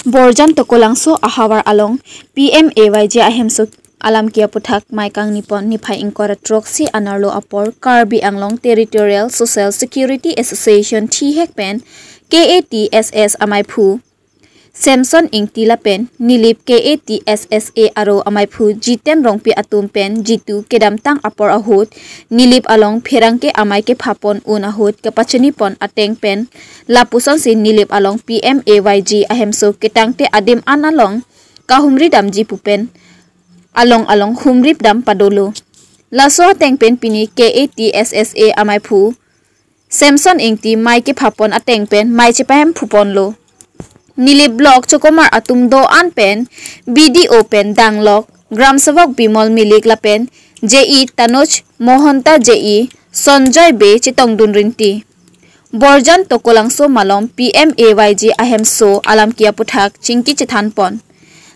Borjan tokolangso ahawar along PMAYG ahemso alam kia puthak maikang nipon niphai ingkora troksi anarlo apor Karbi Anglong Territorial Social Security Association THECPEN KATSS amaipu Samson ingti lapen nilip KATSSA aro amaipu jiten rongpi atum pen jitu kedamtang apor ahut nilip along pherangke amaike phapon un ahut kapachani pon ateng pen lapuson si nilip along PMAYG ahemso ketangte adim analong kahumri damji pupen along humrip dam padolo laso ateng pen pini KATSSA amaipu Samson ingti maike phapon ateng pen mai chepahem phupon lo Nilip Block Chokomar Atum Do Anpen BDO Pen Danglok Gram Savak Bimol Milik Lapen JE Tanoj Mohanta JE Sonjoy Be Chitong Dunrinti Borjan Tokolangso Malom PMAYG Ahemso Alam Kia Puthak Chingki Chithanpon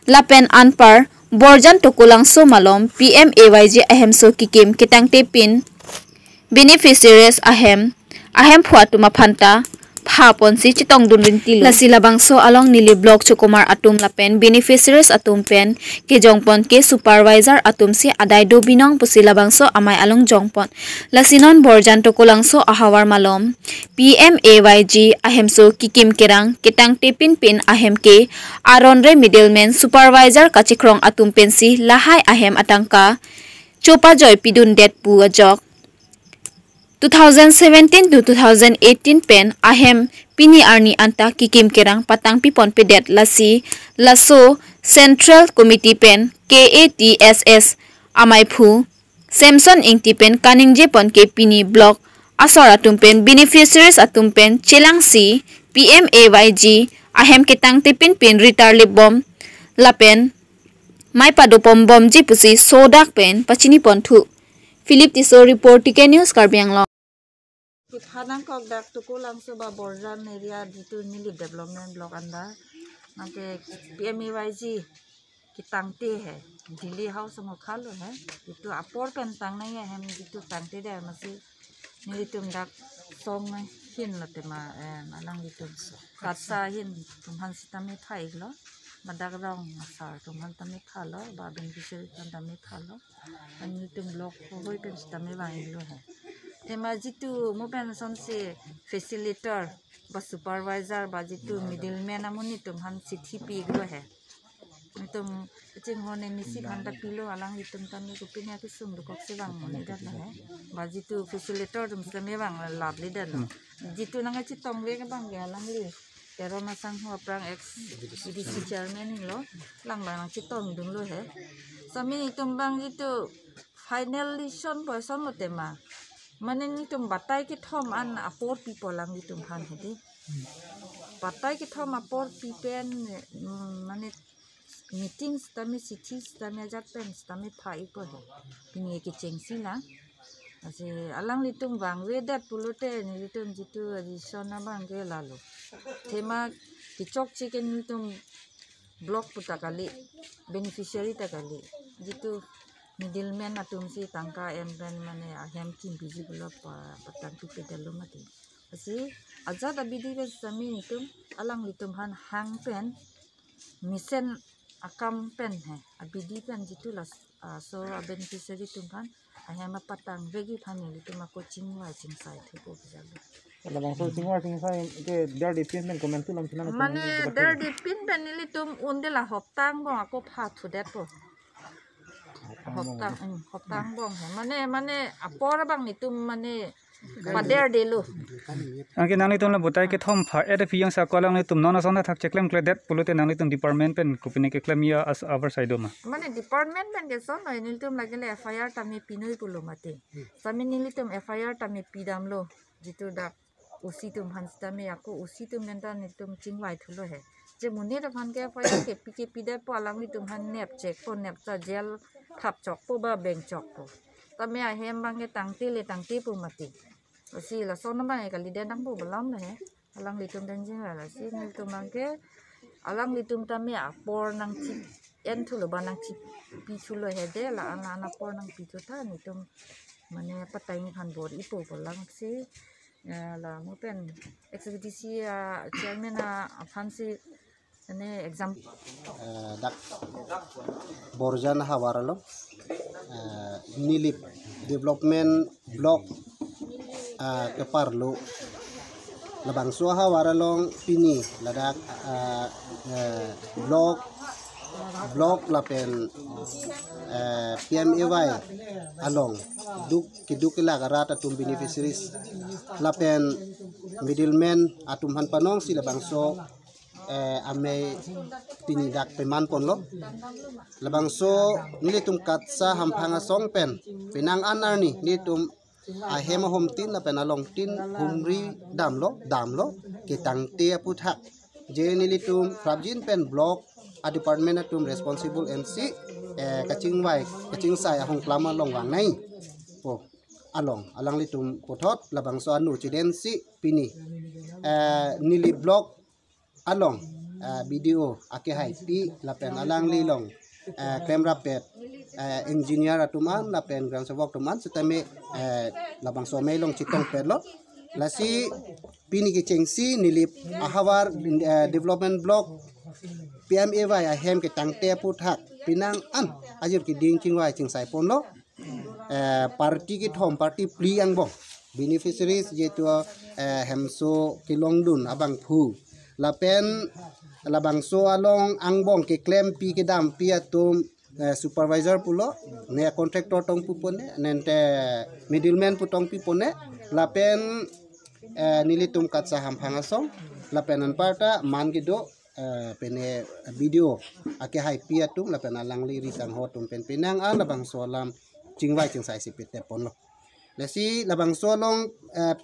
Lapen Anpar Borjan Tokolangso Malom PMAYG Ahemso Kikim Kitangte Pin Beneficiaries Ahem Phuatuma Phanta Phapon si chitong dunrinti lo lasila bangso along nili block chokomar atum lapen beneficiaries atum pen ke jongpon ke supervisor atum si adai do binong pusila bangso amai along jongpon lasinon borjan tokolangso ahawar malom PMAYG ahemso kikim kerang ketang tepin pin ahem ke aronre middleman supervisor kachikrong atum pen si lahai ahem atangka chopa joy pidun det pu ajok 2017 to 2018 pen ahem pini arni anta kikim kerang patang pipon pedet lasi laso Central Committee pen KATSS amaipu Samson ingti pen kaningje pon ke pini block asor atum pen beneficiaries atum pen chelangsi PMAYG ahem ketang tipin pin ritar libom lapen mai padopom bom ji pusi sodak pen pachini pon thu Philip Tiso report TK News Karbi Anglong Kithanang kok dak tukulang sa Borjan area dito nilip development block anda nake PMAYG kitangte hai dili house mo khalo hai itu apor pentang na ya hem itu tangte da masi nilitum dak song hin late ma alang itu katsa hin tumhan sitame thai lo madak rong masar tumhan tame khalo ba beneficiary tame khalo nilitum block hoi pen sitame wai lo hai tema jitu moben sonse facilitator ba supervisor ba jitu middleman amuni tumhan chithi pi glo he tum ching hone misi khanda pilo alang itum tami kupinya kisum dukok se bang moni da he ba jitu facilitator tum same bang labli da jitu nanga chitong le bang ya lang li tero masang ho prang ex EDC chairman lo lang lang chitong dung lo he sami itum bang jitu finalization person lo tema Mane ni tum batai ki thom an apor people lang ni tum han hedi batai ki thom apor pipen mane meetings tami cities tami jaten tami phai ko he pini ki chengsi la ase alang li tum bang we dat pulote ni tum jitu adisona bang ge lalo thema ki chok chicken ni tum block putakali beneficiary takali jitu middleman atum si tangka emben mane ahem kim biji bulap patang pipe dalu mati asi ajat abidi be sami itum alang litum han hang pen misen akam pen he abidi pen jitu las so beneficiary tumhan ahem patang vegi phani litum ko chingwa chingsai theko bijalu kalau bangso chingwa chingsai ke der dipin men comment tu lam chinan mane der dipin pen litum undela hoptang bo ako pha thudet po hoptang bong mane apor bang nitum mane pader delu angke nang nitum la botai ke thom pha edf yang sa kolang nitum nona sona thak cheklem kledet pulute nang nitum department pen kupine ke klem ya as our side ma mane department pen ke son noi nitum lagele FIR tami pinoi pulo mate sami nilitum FIR tami pidam lo jitu dak usi tum hanstami aku usi tum menta nitum chingwai thulo he je muni da phan ke FIR ke pike pide po alang nitum han nep check po nep cha jail thap chok po ba bank chok po tami a hem bang ke tangti pu mati si la son ma ka lide dang po balam he alang litum dan jing la si nitum bang ke alang litum tami a por nang chi en thulo ba nang chi pi thulo he de la ana por nang pi tha nitum mane patai ni khan bor ipo balang si la mo pen executive chairman a fancy Ini exam dak Borjan Hawaralo Nilip Development Block Keparlo Labang Suha Waralong Pini Ladak Block Lapen PMAY Along Kidukila Garata tum beneficiaries Lapen middleman atum hanpanong sila bangso ame pinidak peman pon lo labangso nilitum katsa hampanga songpen pinang anar ni nitum ahema homtin la penalong tin humri damlo kitang te puthak je nilitum prabjin pen block a department atum responsible MC kaching sai ahong klama long wang nai po alang litum pothot labangso anu chidensi pini nili block along video ake hai pi lapen alang lilong camera pet engineer atuman lapen ground work tuman setame labang somai long chitong perlo lasi pini ke chengsi nilip ahawar development block PMAY ahem ke tangte puthak pinang an ajur ki ding chingwai chingsai ponlo party ki thom party pli ang bong beneficiaries jetu hemso kilongdun abang phu lapen labangso along angbong ke claim pi ke dam pi atum supervisor pulo ne contractor tong pupone nente middleman putong pi pone lapen nilitum katsa hampangasong lapen an parta man gido pene video ake hai pi atum lapen alang li risang hotum pen pinang an labangso lam chingwai chingsai sipete ponlo lesi labangso long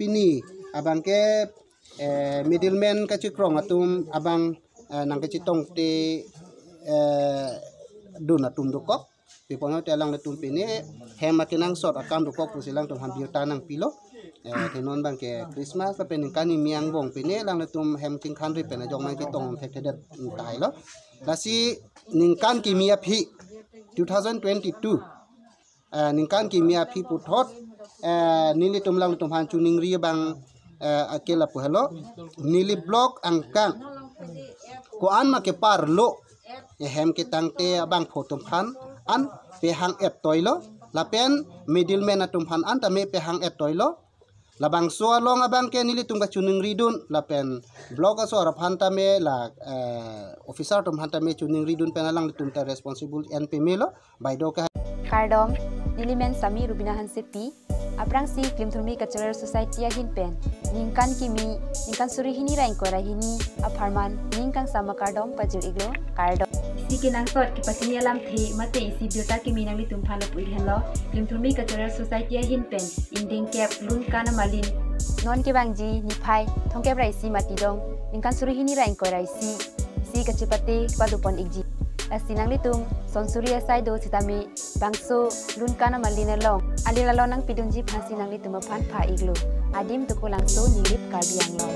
pini abangke middleman kacikrong atum abang nang kacitong te dun atum dukok pipono te alang letum pini hematinang sort akam dukok pusilang tum hampir tanang pilo tenon bang ke Christmas pa pening kani miang bong pini lang letum hem ting country pen jong mang kitong tetedet tai lo lasi ningkan kimia phi 2022 ningkan kimia phi puthot nili tum lang letum han chuning ri bang akela puhalo nili block angkang ko an ma ke parlo hem ke tangte abang photom khan an pehang et toilo lapen middleman atum khan an tame pehang et toilo labang so along abang ke nili tum ka chuning ridun lapen block aso araphan tame la officer tum han tame chuning ridun penalang tum ta responsible npm lo baido ka Kardom Nilimen Sami Rubina Hansepi Aprang si Klimthurmi Cultural Society agin pen ningkan kimi ningkan suri hini rain kora hini aparman ningkan sama kardom pajul iglo kardom si kinang sot ki pasini alam the mate isi biota kimi nang litum phalo pulihan lo Klimthurmi Cultural Society agin pen inding cap lun kana malin non ke bangji niphai thongke brai si mati dong ningkan suri hini rain kora si kachipate padupon igji asinang litung sonsuri asai do sitami bangso lun kana malina long alila lo nang pidunji phansi nang litung phan pha iglo adim tuko langso nilip karbiang long